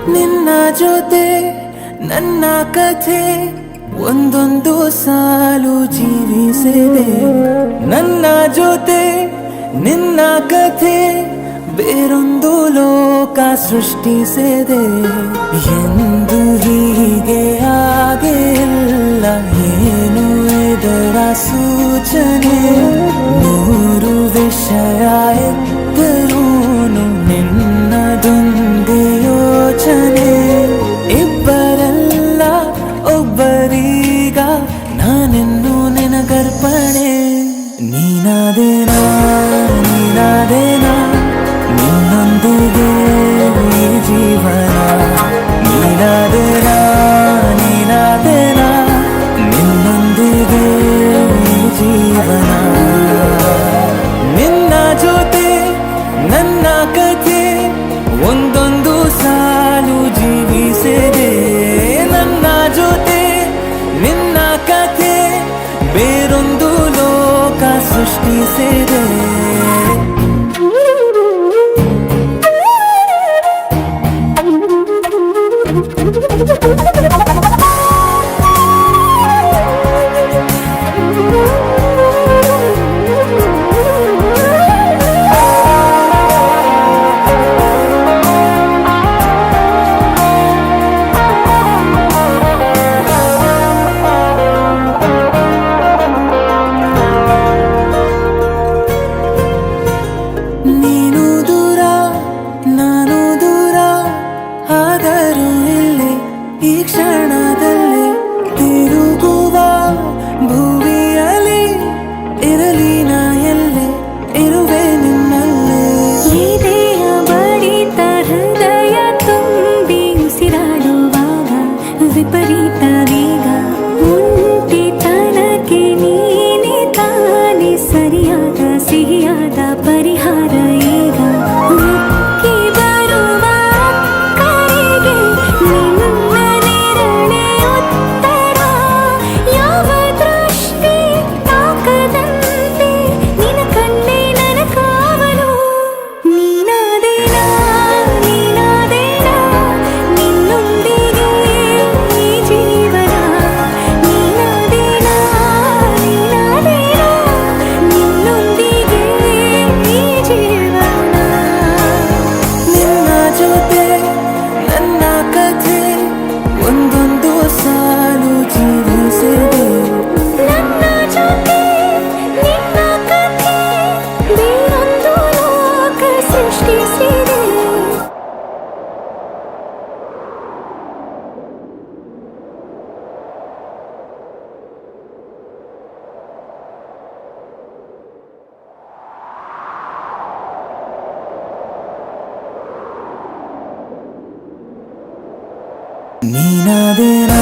ನಿನ್ನ ಜೊತೆ ನನ್ನ ಕಥೆ ಒಂದೊಂದು ಸಾಲು ಜೀವಿಸಿದೆ. ನನ್ನ ಜೊತೆ ನಿನ್ನ ಕಥೆ ಬೇರೊಂದು ಲೋಕ ಸೃಷ್ಟಿಸಿದೆ. ಎಂದು ಹೀಗೆ ಆಗಿಲ್ಲ, ಏನು ಇದರ ಸೂಚನೆ? ನೂರು ವಿಷಯ ಎತ್ತರೂನು ನಿನ್ನದೊಂದೇ ಯೋಚನೆ. ಇಬ್ಬರಲ್ಲ ಒಬ್ಬರೀಗ ನಾನೆನ್ನು ನಿನಗರ್ಪಣೆ. ನೀನಾದೇನಾ ನೀನಾದೇನಾ ನಿನ್ನೊಂದಿಗೆ ಈ ಜೀವನ. ನೀನಾದೇನಾ ನೀನಾದೇನಾ ನಿನ್ನೊಂದಿಗೆ ಈ ಜೀವನ. ನಿನ್ನ ಜೊತೆ ನನ್ನ ಕಥೆ ಒಂದೊಂದು ಸಾಲು ಜೀವಿಸಿದೆ. ನನ್ನ ಜೊತೆ ನಿನ್ನ ಕಥೆ ಬೇರೊಂದು ಲೋಕ ಸೃಷ್ಟಿಸಿದೆ. ನೀನು ದೂರ ನಾನು ದೂರ ಆದರೂ ಇಲ್ಲಿ ಈ ಕ್ಷಣದಲ್ಲಿ ತಿರುಗುವ ಭೂಮಿಯಲ್ಲಿ ಇರಲಿ ನಾ ಎಲ್ಲೆ ಇರುವೆ ನಿನ್ನಲ್ಲೇ. ಎದೆಯ ಬಡಿತ ಹೃದಯ ತುಂಬಿ ಉಸಿರಾಡುವಾಗ ವಿಪರೀತ ವೇಗ. ಒಂಟಿತನಕ್ಕೆ ನೀನೆ ತಾನೆ ಸರಿಯಾದ ಸಿಹಿಯಾದ ಪರಿಹಾರ ಈಗ. ಉಕ್ಕಿ ಬರುವ ಕರೆಗೆ ನಿನ್ನ ನೆರಳೆ ಉತ್ತರ. ಯಾವ ದೃಷ್ಟಿ ತಾಕದಂತೆ ನಿನ್ನ ಕಣ್ಣೇ ನನ್ನ ಕಾವಲು. ನೀನಾದೇನಾ ನೀನಾದೇನಾ ನಿನ್ನೊಂದಿಗೆ ಈ ಜೀವನ. ನೀನಾದೇನಾ ನೀನಾದೇನಾ ನಿನ್ನೊಂದಿಗೆ ಈ ಜೀವನ. ನಿನ್ನ ಜೊತೆ ನನ್ನ ಕಥೆ ಒಂದೊಂದು ಸಾಲು ಜೀವಿಸಿದೆ. ನನ್ನ ಜೊತೆ ನಿನ್ನ ಕಥೆ ಬೇರೊಂದು ಲೋಕ ಸೃಷ್ಟಿಸಿದೆ. ನೀನಾದೇನಾ